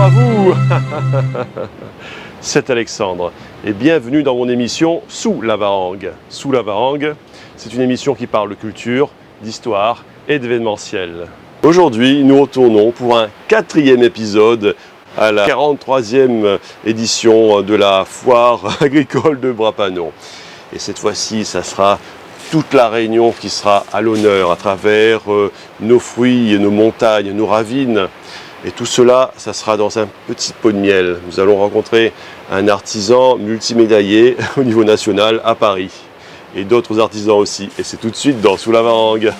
à vous. C'est Alexandre et bienvenue dans mon émission Sous la Varangue. Sous la Varangue, c'est une émission qui parle de culture, d'histoire et d'événementiel. Aujourd'hui, nous retournons pour un 4e épisode à la 43e édition de la foire agricole de Brapanon. Et cette fois-ci, ça sera toute la Réunion qui sera à l'honneur à travers nos fruits, nos montagnes, nos ravines. Et tout cela, ça sera dans un petit pot de miel. Nous allons rencontrer un artisan multimédaillé au niveau national à Paris. Et d'autres artisans aussi. Et c'est tout de suite dans Sous la Varangue.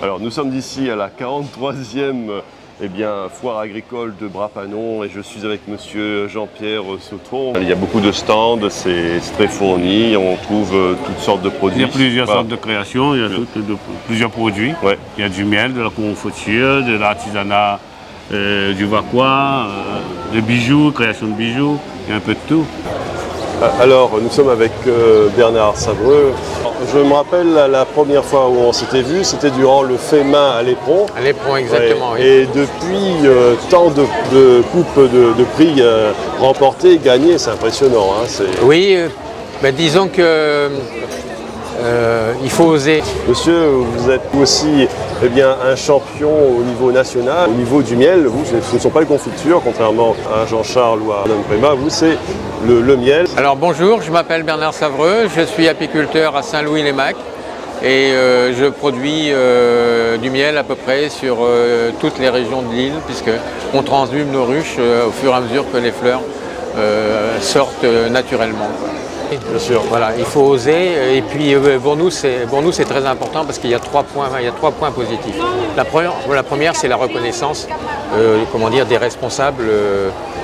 Alors nous sommes ici à la 43e foire agricole de Brapanon et je suis avec monsieur Jean-Pierre Sautron. Il y a beaucoup de stands, c'est très fourni, on trouve toutes sortes de produits. Il y a plusieurs sortes de créations, il y a plusieurs produits. Ouais. Il y a du miel, de la confiture, de l'artisanat, du vaquois, de bijoux, création de bijoux, il y a un peu de tout. Alors, nous sommes avec Bernard Savreux. Je me rappelle la première fois où on s'était vu, c'était durant le fait main à l'Éperon. À l'Éperon, exactement. Ouais. Oui. Et depuis, tant de coupes de prix remportés, gagnés, c'est impressionnant. Hein, Oui, disons que il faut oser. Monsieur, vous êtes aussi un champion au niveau national. Au niveau du miel, vous, ce ne sont pas les confitures, contrairement à Jean-Charles ou à Madame Préma, vous, c'est le miel. Alors bonjour, je m'appelle Bernard Savreux, je suis apiculteur à Saint-Louis-les-Macs et je produis du miel à peu près sur toutes les régions de l'île puisqu'on transhume nos ruches au fur et à mesure que les fleurs sortent naturellement. Bien sûr. Voilà, il faut oser et puis pour nous c'est très important parce qu'il y a trois points positifs. La première c'est la reconnaissance des responsables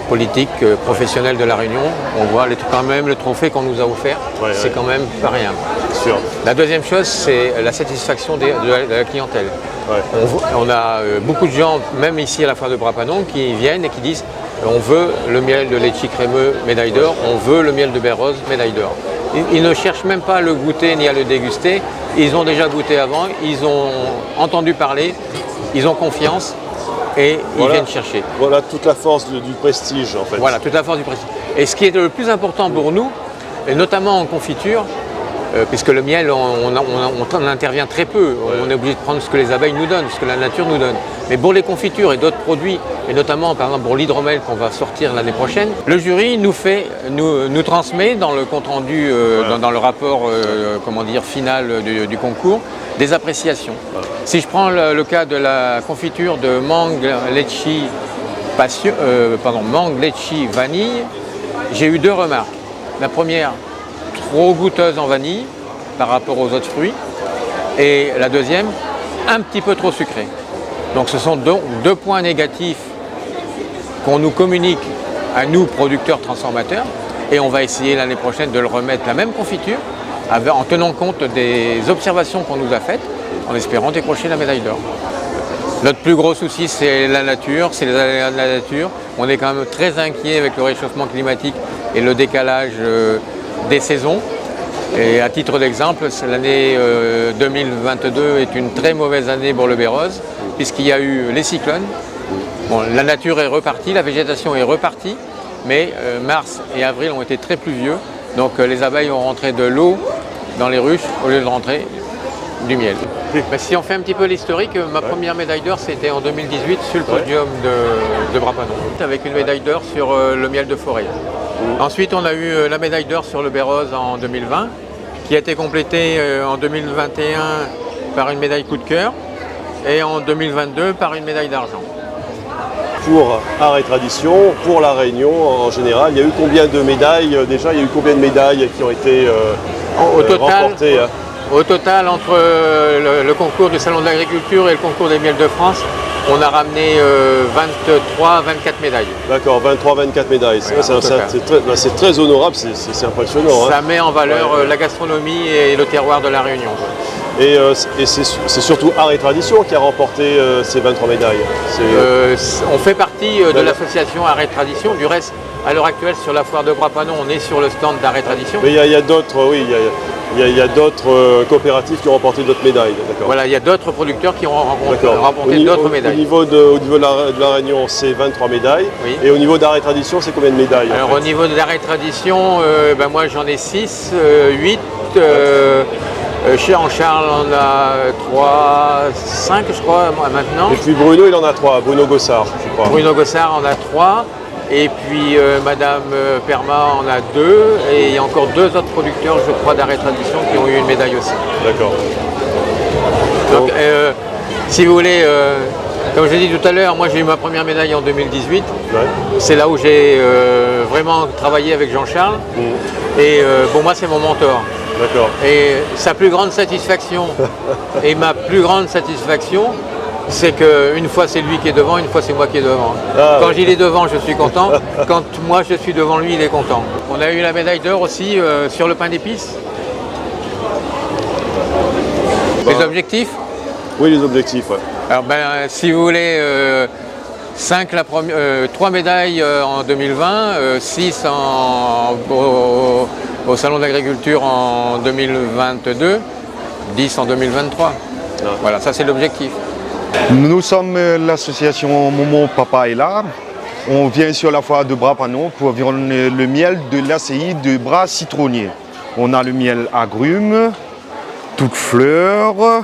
politiques, professionnels de la Réunion. On voit quand même le trophée qu'on nous a offert, c'est quand même pas rien. Sûr. La deuxième chose c'est la satisfaction de la clientèle. Ouais. On a beaucoup de gens, même ici à la foire de Brapanon, qui viennent et qui disent on veut le miel de Letchi crémeux, médaille d'or, on veut le miel de baie rose, médaille d'or. Ils ne cherchent même pas à le goûter ni à le déguster, ils ont déjà goûté avant, ils ont entendu parler, ils ont confiance et ils viennent chercher. Voilà toute la force du prestige en fait. Voilà, toute la force du prestige. Et ce qui est le plus important pour nous, et notamment en confiture, puisque le miel, on intervient très peu, on est obligé de prendre ce que les abeilles nous donnent, ce que la nature nous donne. Mais pour les confitures et d'autres produits, et notamment par exemple pour l'hydromel qu'on va sortir l'année prochaine, le jury nous transmet dans le compte rendu, dans le rapport final du concours, des appréciations. Voilà. Si je prends le cas de la confiture de mangue litchi vanille, j'ai eu 2 remarques. La première, trop goûteuse en vanille par rapport aux autres fruits, et la deuxième, un petit peu trop sucrée. Donc ce sont 2 points négatifs qu'on nous communique à nous, producteurs transformateurs, et on va essayer l'année prochaine de le remettre la même confiture en tenant compte des observations qu'on nous a faites, en espérant décrocher la médaille d'or. Notre plus gros souci, c'est la nature, c'est les aléas de la nature. On est quand même très inquiet avec le réchauffement climatique et le décalage des saisons. Et à titre d'exemple, l'année 2022 est une très mauvaise année pour le baie rose, puisqu'il y a eu les cyclones. Bon, la nature est repartie, la végétation est repartie, mais mars et avril ont été très pluvieux. Donc les abeilles ont rentré de l'eau dans les ruches au lieu de rentrer du miel. Ben, si on fait un petit peu l'historique, ma première médaille d'or c'était en 2018 sur le podium de Brapanon, avec une médaille d'or sur le miel de forêt. Ensuite on a eu la médaille d'or sur le bérose en 2020, qui a été complétée en 2021 par une médaille coup de cœur et en 2022 par une médaille d'argent. Pour art et tradition, pour la Réunion en général, il y a eu combien de médailles déjà? Il y a eu combien de médailles qui ont été remportées? Au total, entre le concours du Salon de l'Agriculture et le concours des miels de France, on a ramené 23-24 médailles. D'accord, 23-24 médailles. Voilà, c'est très honorable, c'est impressionnant. Ça met en valeur la gastronomie et le terroir de la Réunion. Et c'est surtout art et tradition qui a remporté ces 23 médailles. On fait partie de l'association Art et Tradition. Du reste, à l'heure actuelle, sur la foire de Brapanon, on est sur le stand d'Art et Tradition. Mais il y a d'autres, oui, il y a d'autres coopératives qui ont remporté d'autres médailles. Voilà, il y a d'autres producteurs qui ont remporté d'autres médailles. Au niveau de la Réunion, c'est 23 médailles. Oui. Et au niveau d'Art et Tradition, c'est combien de médailles? Alors au niveau de l'Art et Tradition, ben moi j'en ai 6, 8. Chez Jean-Charles, on a 3, 5 je crois maintenant. Et puis Bruno, il en a 3, Bruno Gossard, je crois. Bruno Gossard en a 3. Et puis Madame Perma en a 2. Et il y a encore 2 autres producteurs, je crois, d'art et tradition qui ont eu une médaille aussi. D'accord. Donc si vous voulez, comme je l'ai dit tout à l'heure, moi j'ai eu ma première médaille en 2018. Ouais. C'est là où j'ai vraiment travaillé avec Jean-Charles. Et pour moi c'est mon mentor. D'accord. Et sa plus grande satisfaction et ma plus grande satisfaction, c'est qu'une fois c'est lui qui est devant, une fois c'est moi qui est devant. Quand il est devant, je suis content. Quand moi je suis devant lui, il est content. On a eu la médaille d'or aussi sur le pain d'épices. Les objectifs? Oui, les objectifs, ouais. Alors si vous voulez, 3 médailles en 2020, 6 au Salon de l'Agriculture en 2022, 10 en 2023. Voilà, ça c'est l'objectif. Nous sommes l'association Momo Papa et l'Art. On vient sur la foire de Brapanon pour vendre le miel de l'ACI de Bras Citronnier. On a le miel agrumes, toutes fleurs.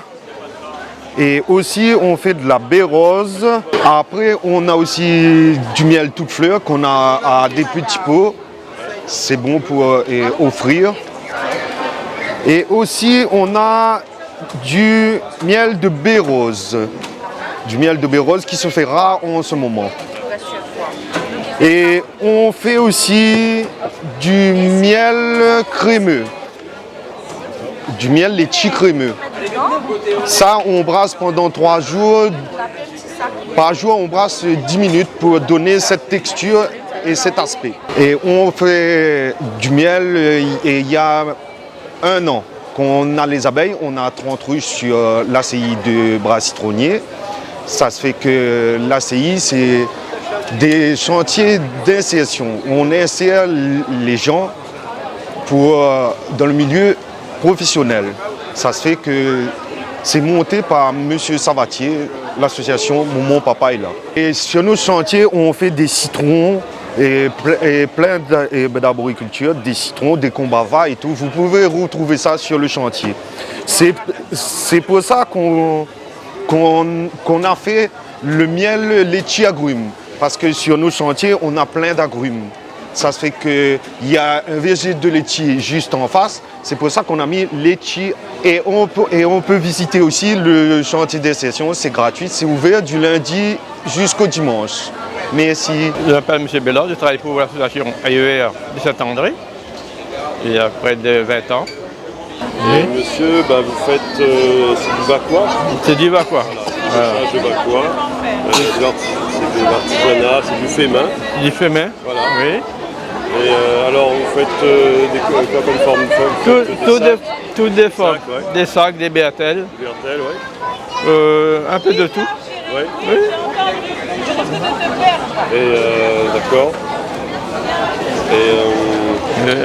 Et aussi on fait de la baie rose. Après on a aussi du miel toutes fleurs qu'on a à des petits pots. C'est bon pour offrir. Et aussi on a du miel de baie rose. Du miel de baie rose qui se fait rare en ce moment. Et on fait aussi du miel crémeux. Du miel laitier crémeux. Ça, on brasse pendant 3 jours. Par jour, on brasse 10 minutes pour donner cette texture et cet aspect. Et on fait du miel il y a 1 an. Qu'on a les abeilles, on a 30 ruches sur l'ACI de Bras Citronnier. Ça se fait que l'ACI, c'est des chantiers d'insertion. On insère les gens dans le milieu professionnel. Ça se fait que c'est monté par M. Savatier, l'association Momo Papa et l'Art. Et sur nos chantiers, on fait des citrons et plein d'arboriculture, des citrons, des combavas et tout. Vous pouvez retrouver ça sur le chantier. C'est pour ça qu'on a fait le miel laitier agrumes. Parce que sur nos chantiers, on a plein d'agrumes. Ça se fait qu'il y a un verger de laitier juste en face. C'est pour ça qu'on a mis laitier. Et on peut visiter aussi le chantier d'insertion. C'est gratuit. C'est ouvert du lundi jusqu'au dimanche. Merci. Je m'appelle M. Bellard. Je travaille pour l'association AER de Saint-André. Il y a près de 20 ans. Et monsieur, vous faites c'est du Vacois? C'est du Vacois. Voilà. C'est du Vacois. C'est de l'artisanat, c'est du fait main. Du fait main. Voilà. Oui. Et alors vous faites quoi comme forme? Toutes des formes. Sacs, ouais. Des sacs, des béatelles. Des béatelles, oui. Un peu de tout. Ouais. Oui. Et d'accord. Et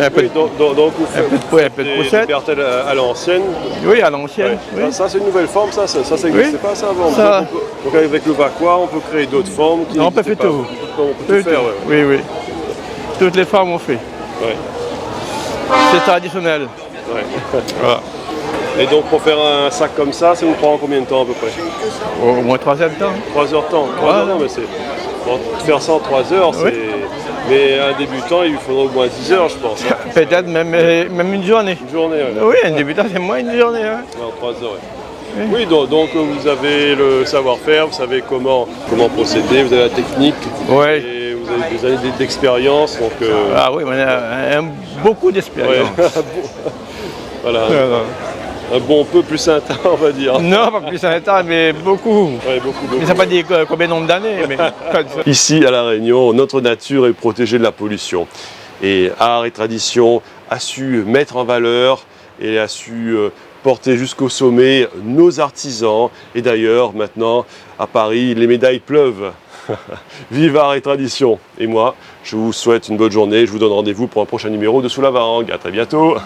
un peu de, donc vous faites un peu de pochette. Des béatelles à l'ancienne. Oui, à l'ancienne. Ouais. Oui. Ça c'est une nouvelle forme, ça n'existait pas ça avant. Ça... Donc avec le Vacois, on peut créer d'autres formes. On peut faire tout. On peut tout faire, ouais. Oui, oui. Toutes les femmes ont fait. Ouais. C'est traditionnel. Ouais. Voilà. Et donc pour faire un sac comme ça vous prend combien de temps à peu près? Au moins 3 heures de temps. 3 heures de temps. 3 heures, non mais c'est. Bon, faire ça en 3 heures, c'est. Oui. Mais un débutant, il lui faudra au moins 10 heures, je pense. Hein. Peut-être même une journée. Une journée, ouais. Oui, un débutant, c'est moins une journée. Hein. Ouais, en 3 heures, ouais. Oui, donc vous avez le savoir-faire, vous savez comment procéder, vous avez la technique, Oui. et vous avez des années d'expérience, donc... Ah oui, on a beaucoup d'expérience. ouais. Voilà, un bon peu plus un temps, on va dire. Non, pas plus un temps, mais beaucoup. Ouais, beaucoup. Mais ça ne pas dire combien de nombre d'années. Mais... Ici, à La Réunion, notre nature est protégée de la pollution. Et art et tradition a su mettre en valeur et a su porter jusqu'au sommet nos artisans. Et d'ailleurs, maintenant, à Paris, les médailles pleuvent. Vive art et tradition. Et moi, je vous souhaite une bonne journée. Je vous donne rendez-vous pour un prochain numéro de Sous la Varangue. À très bientôt.